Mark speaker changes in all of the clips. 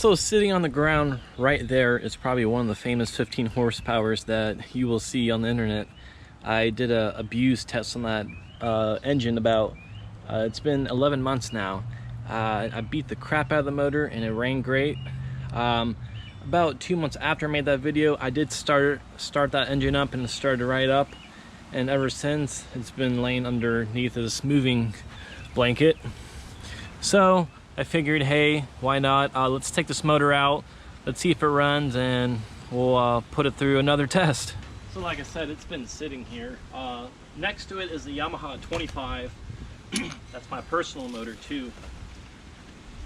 Speaker 1: So sitting on the ground right there is probably one of the famous 15 horsepowers that you will see on the internet. I did a abuse test on that engine about, it's been 11 months now. I beat the crap out of the motor and it ran great. About 2 months after I made that video, I did start that engine up and it started right up. And ever since, it's been laying underneath this moving blanket. So I figured, hey, why not? Let's take this motor out, let's see if it runs, and we'll put it through another test. So like I said, it's been sitting here. Next to it is the Yamaha 25. That's my personal motor too.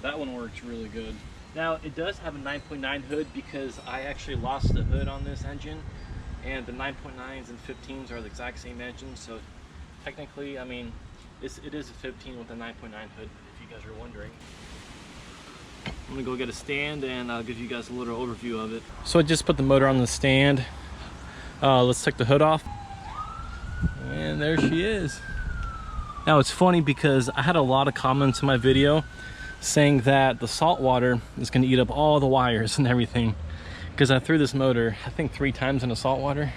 Speaker 1: That one works really good. Now it does have a 9.9 hood because I actually lost the hood on this engine, and the 9.9s and 15s are the exact same engine, so technically, I mean, it is a 15 with a 9.9 hood, if you guys are wondering. I'm gonna go get a stand and I'll give you guys a little overview of it. So I just put the motor on the stand. Let's take the hood off. And there she is. Now it's funny because I had a lot of comments in my video saying that the salt water is gonna eat up all the wires and everything, because I threw this motor, I think 3 times in the salt water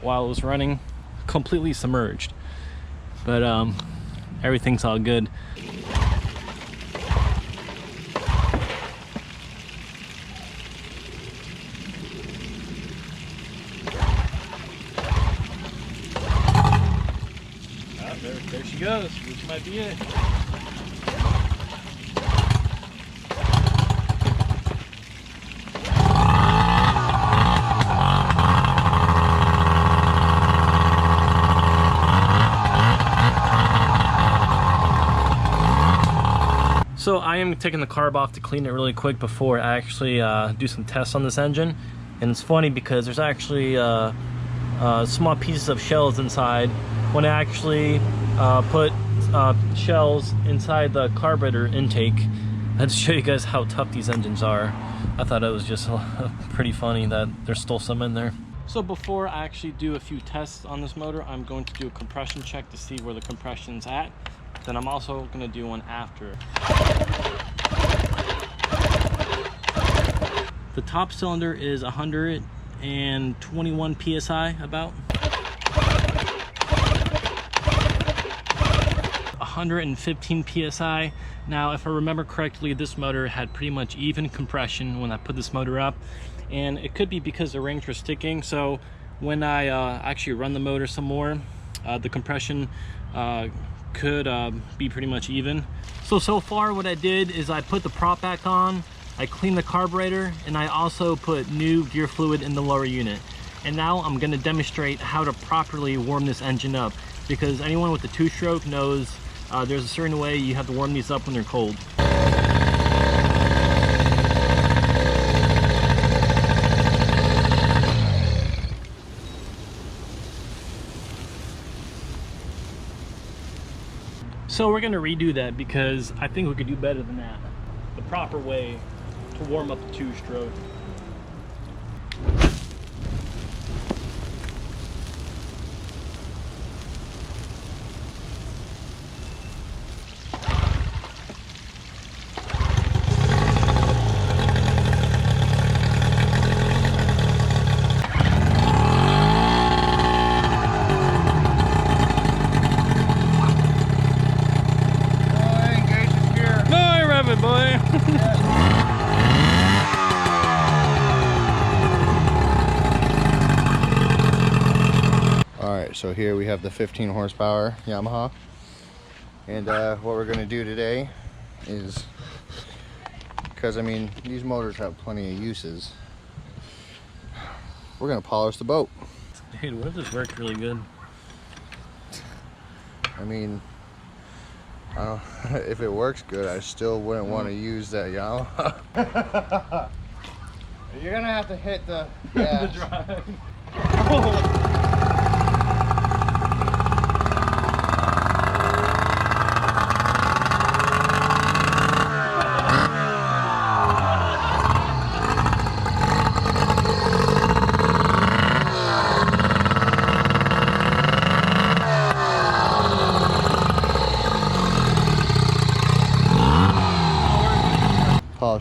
Speaker 1: while it was running, completely submerged. But everything's all good. There she goes, which might be it. So I am taking the carb off to clean it really quick before I actually do some tests on this engine. And it's funny because there's actually small pieces of shells inside. When I actually put shells inside the carburetor intake, I had to show you guys how tough these engines are. I thought it was just pretty funny that there's still some in there. So before I actually do a few tests on this motor, I'm going to do a compression check to see where the compression's at. Then I'm also going to do one after. The top cylinder is 121 psi about. 115 psi. Now if I remember correctly, this motor had pretty much even compression when I put this motor up, and it could be because the rings were sticking, so when I actually run the motor some more, the compression could be pretty much even. So far what I did is I put the prop back on, I cleaned the carburetor, and I also put new gear fluid in the lower unit. And now I'm going to demonstrate how to properly warm this engine up, because anyone with a 2-stroke knows there's a certain way you have to warm these up when they're cold. So we're going to redo that because I think we could do better than that. The proper way to warm up the 2-stroke.
Speaker 2: So here we have the 15 horsepower Yamaha, and what we're going to do today is, because I mean these motors have plenty of uses, we're going to polish the boat.
Speaker 1: Dude, what if this worked really good?
Speaker 2: I mean, if it works good, I still wouldn't want to use that Yamaha. You're going to have to hit the gas.
Speaker 1: The drive.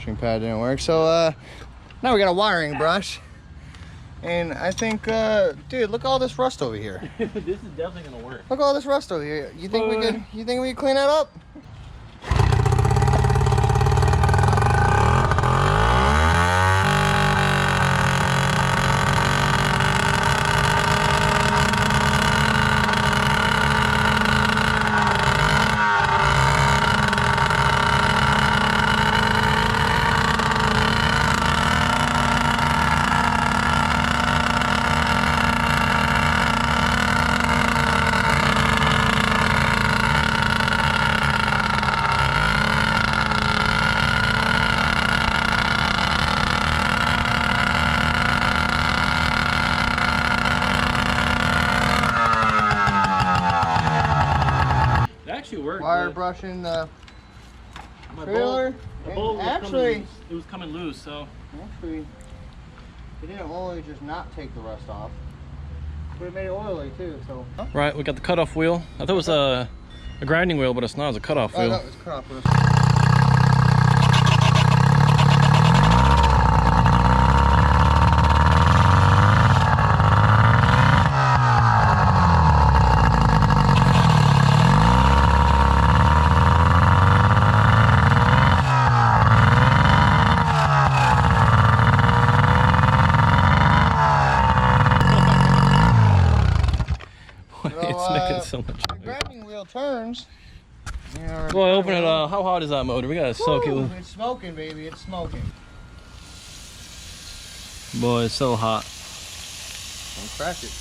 Speaker 2: polishing pad didn't work. So now we got a wiring brush. And I think, dude, look at all this rust over here.
Speaker 1: This is definitely gonna work.
Speaker 2: Look at all this rust over here. You think we can clean that up? Wire brushing the trailer.
Speaker 1: The bolt was
Speaker 2: actually,
Speaker 1: it was coming loose, so.
Speaker 2: Actually, it didn't only just not take the rust off, but it made it oily too. So. Huh?
Speaker 1: Right, we got the cutoff wheel. I thought it was a grinding wheel, but it's not. It's a cutoff wheel.
Speaker 2: Oh, no, it's cutoff wheel.
Speaker 1: So much.
Speaker 2: The grinding wheel turns.
Speaker 1: Boy, open it. How hot is that motor? We gotta soak it.
Speaker 2: It's smoking, baby. It's smoking.
Speaker 1: Boy, it's so hot.
Speaker 2: Don't crack it.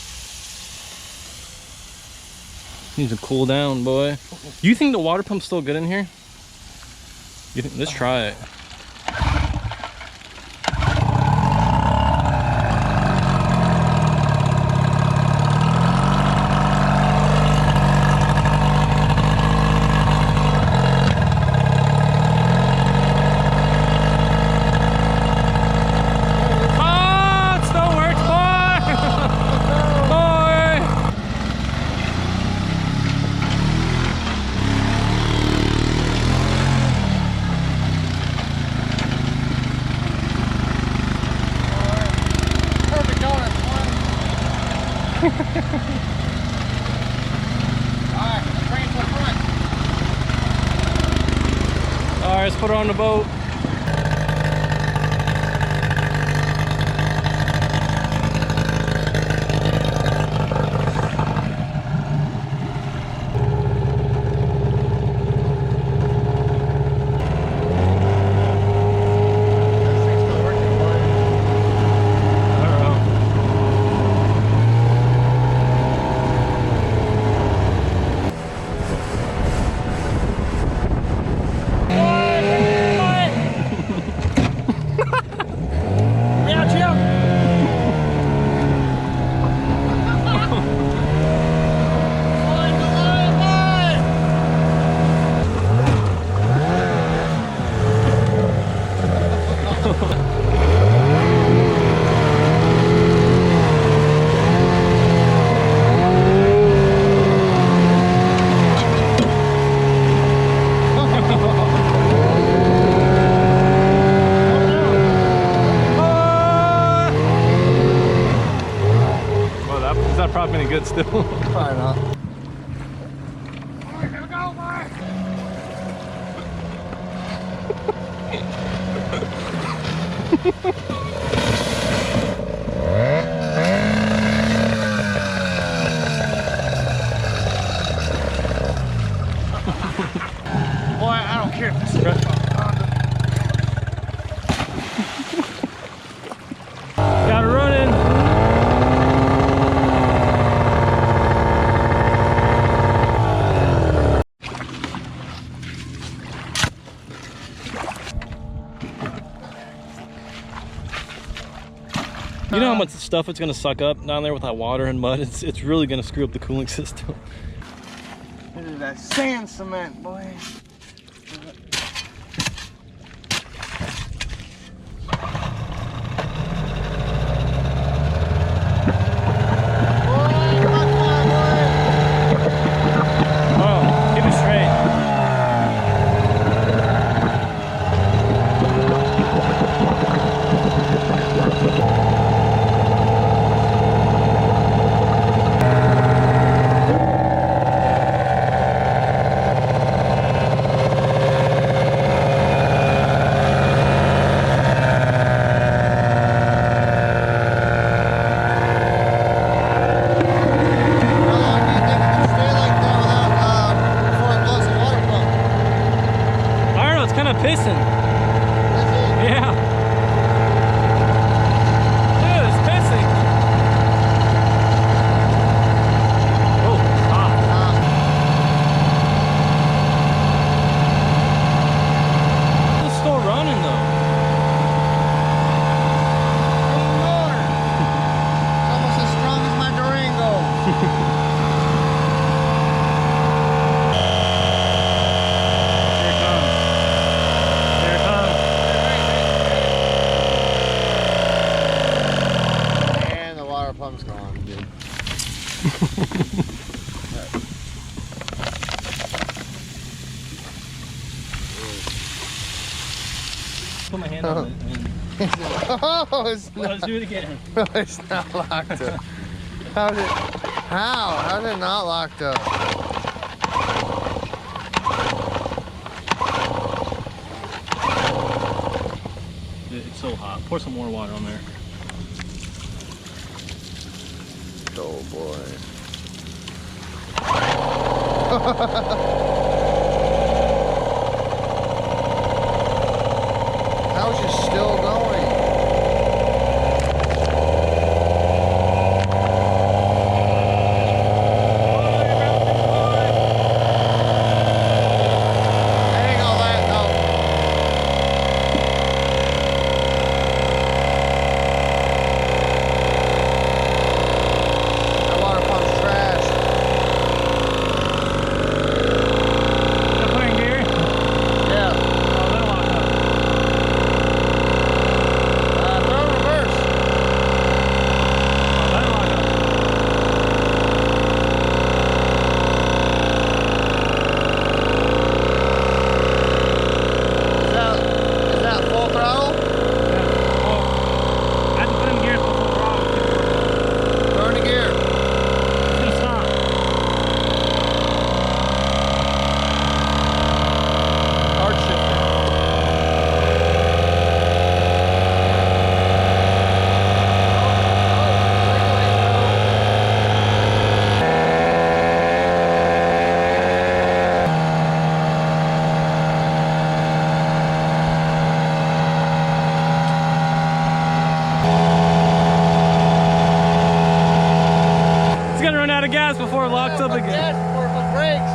Speaker 1: Needs to cool down, boy. Do you think the water pump's still good in here? You think? Let's try it. Alright, let's put her on the boat. Probably any good still.
Speaker 2: Probably not.
Speaker 3: Here we go, Mark. Boy, I don't care if this is
Speaker 1: Got it running. You know how much stuff it's gonna suck up down there with that water and mud? It's really gonna screw up the cooling system.
Speaker 2: This is that sand cement, boy.
Speaker 1: Oh, keep it straight. on it.
Speaker 2: Oh, it's
Speaker 1: Well, let's do it again.
Speaker 2: not, it's not locked up. How did it not locked up?
Speaker 1: It's so hot. Pour some more water on there.
Speaker 2: Oh boy. How is it still going? Ain't all that, no. That water pump's trash.
Speaker 1: Is that putting gear?
Speaker 2: Yeah.
Speaker 1: Oh, that'll lock up.
Speaker 2: Throw in reverse.
Speaker 1: Oh, that'll lock up.
Speaker 2: Is that full throttle?
Speaker 1: Yeah. Well, I had to put in gear for full throttle.
Speaker 2: Throw in the gear.
Speaker 1: It's gonna stop.
Speaker 2: Hard shifter.
Speaker 1: It's gonna run out of gas before it locks up again.
Speaker 2: Yes, before it breaks.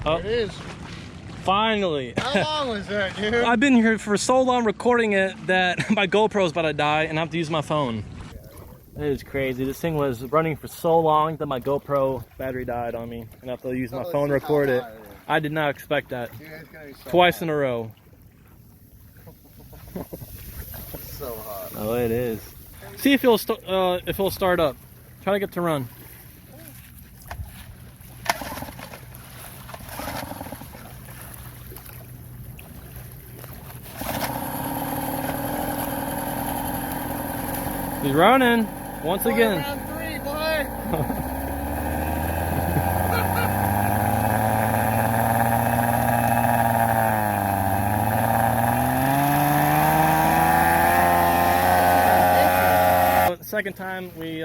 Speaker 1: Oh,
Speaker 2: It is.
Speaker 1: finally.
Speaker 2: How long was that, dude?
Speaker 1: I've been here for so long recording it that my GoPro's about to die and I have to use my phone. It is crazy. This thing was running for so long that my GoPro battery died on me and I have to use my phone to record it. I did not expect that.
Speaker 2: Dude, it's gonna be so
Speaker 1: Twice
Speaker 2: hot.
Speaker 1: in a row.
Speaker 2: It's so hot.
Speaker 1: Oh, it is. See if it'll start up. Try to get to run. He's running once again.
Speaker 2: Round 3, boy.
Speaker 1: Second time we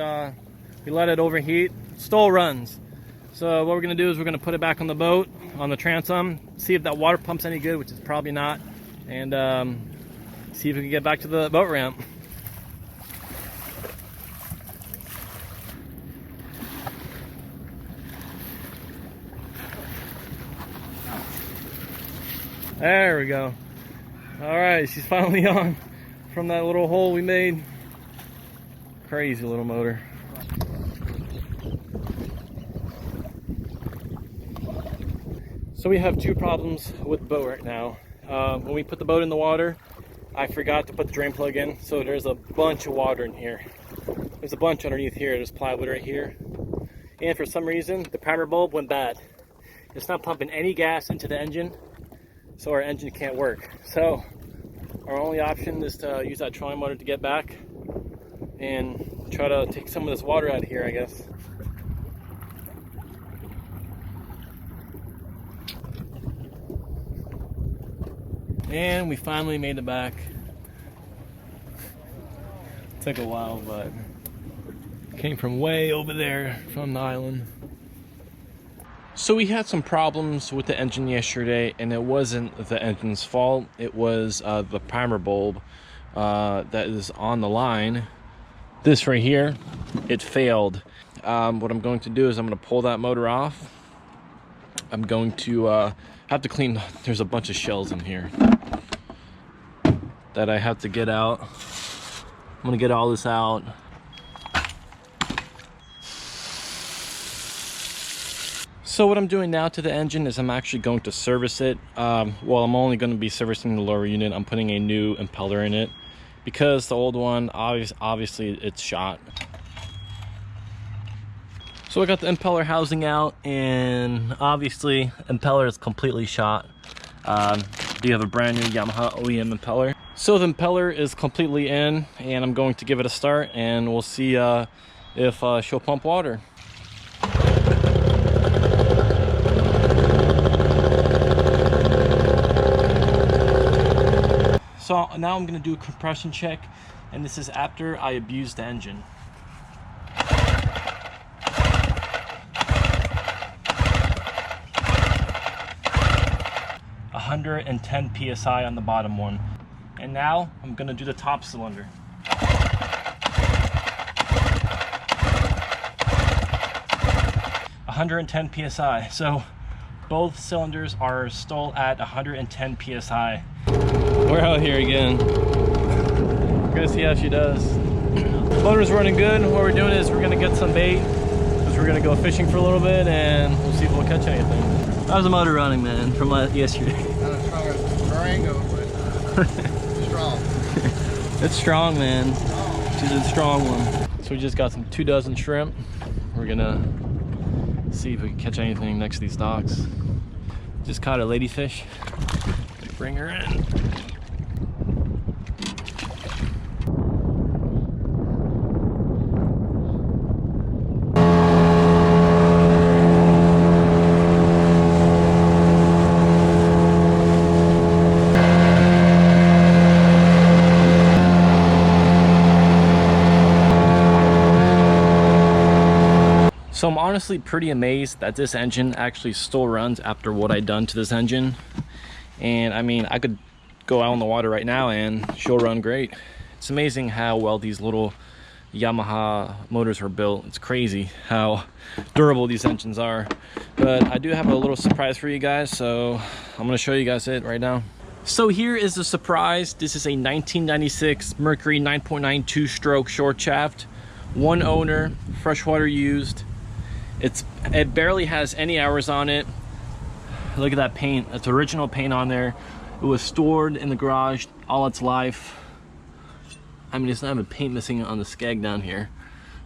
Speaker 1: let it overheat, still runs. So what we're gonna do is we're gonna put it back on the boat, on the transom, see if that water pump's any good, which is probably not, and see if we can get back to the boat ramp. There we go. All right, she's finally on from that little hole we made. Crazy little motor. So we have two problems with the boat right now. When we put the boat in the water, I forgot to put the drain plug in, so there's a bunch of water in here. There's a bunch underneath here. There's plywood right here. And for some reason, the primer bulb went bad. It's not pumping any gas into the engine, so our engine can't work. So our only option is to use that trolling motor to get back and try to take some of this water out of here, I guess. And we finally made it back. Took a while, but came from way over there from the island. So we had some problems with the engine yesterday, and it wasn't the engine's fault. It was the primer bulb that is on the line. This right here, it failed. What I'm going to do is I'm going to pull that motor off. I'm going to have to clean. There's a bunch of shells in here that I have to get out. I'm going to get all this out. So what I'm doing now to the engine is I'm actually going to service it. Well, I'm only going to be servicing the lower unit. I'm putting a new impeller in it because the old one, obviously it's shot. So I got the impeller housing out, and obviously impeller is completely shot. Do you have a brand new Yamaha OEM impeller? So the impeller is completely in, and I'm going to give it a start, and we'll see if she'll pump water. So now I'm going to do a compression check, and this is after I abused the engine. 110 psi on the bottom one. And now I'm gonna do the top cylinder. (110 psi). So both cylinders are still at 110 psi. We're out here again. We're gonna see how she does. Motor's running good. What we're doing is we're gonna get some bait, because we're gonna go fishing for a little bit, and we'll see if we'll catch anything. How's the motor running, man, from yesterday?
Speaker 2: Not as strong as Durango, but strong.
Speaker 1: It's strong, man. She's a strong one. So we just got some 2 dozen shrimp. We're gonna see if we can catch anything next to these docks. Just caught a ladyfish. Bring her in. So I'm honestly pretty amazed that this engine actually still runs after what I've done to this engine. And I mean, I could go out on the water right now and she'll run great. It's amazing how well these little Yamaha motors are built. It's crazy how durable these engines are. But I do have a little surprise for you guys, so I'm gonna show you guys it right now. So here is the surprise. This is a 1996 Mercury 9.92 stroke short shaft, one owner, freshwater used. It barely has any hours on it. Look at that paint. It's original paint on there. It was stored in the garage all its life. I mean, it's not even paint missing on the skeg down here,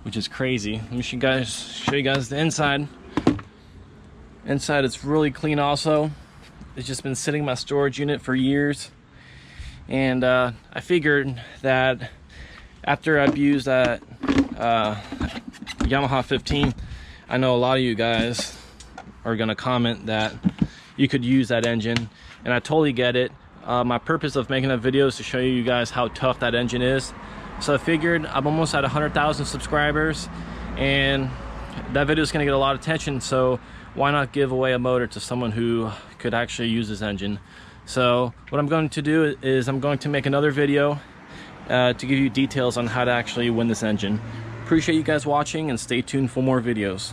Speaker 1: which is crazy. Let me show you guys the inside. Inside, it's really clean also. It's just been sitting in my storage unit for years. And I figured that after I've used that Yamaha 15, I know a lot of you guys are gonna comment that you could use that engine, and I totally get it. My purpose of making that video is to show you guys how tough that engine is. So I figured I'm almost at 100,000 subscribers, and that video is gonna get a lot of attention, so why not give away a motor to someone who could actually use this engine? So what I'm going to do is I'm going to make another video to give you details on how to actually win this engine. Appreciate you guys watching, and stay tuned for more videos.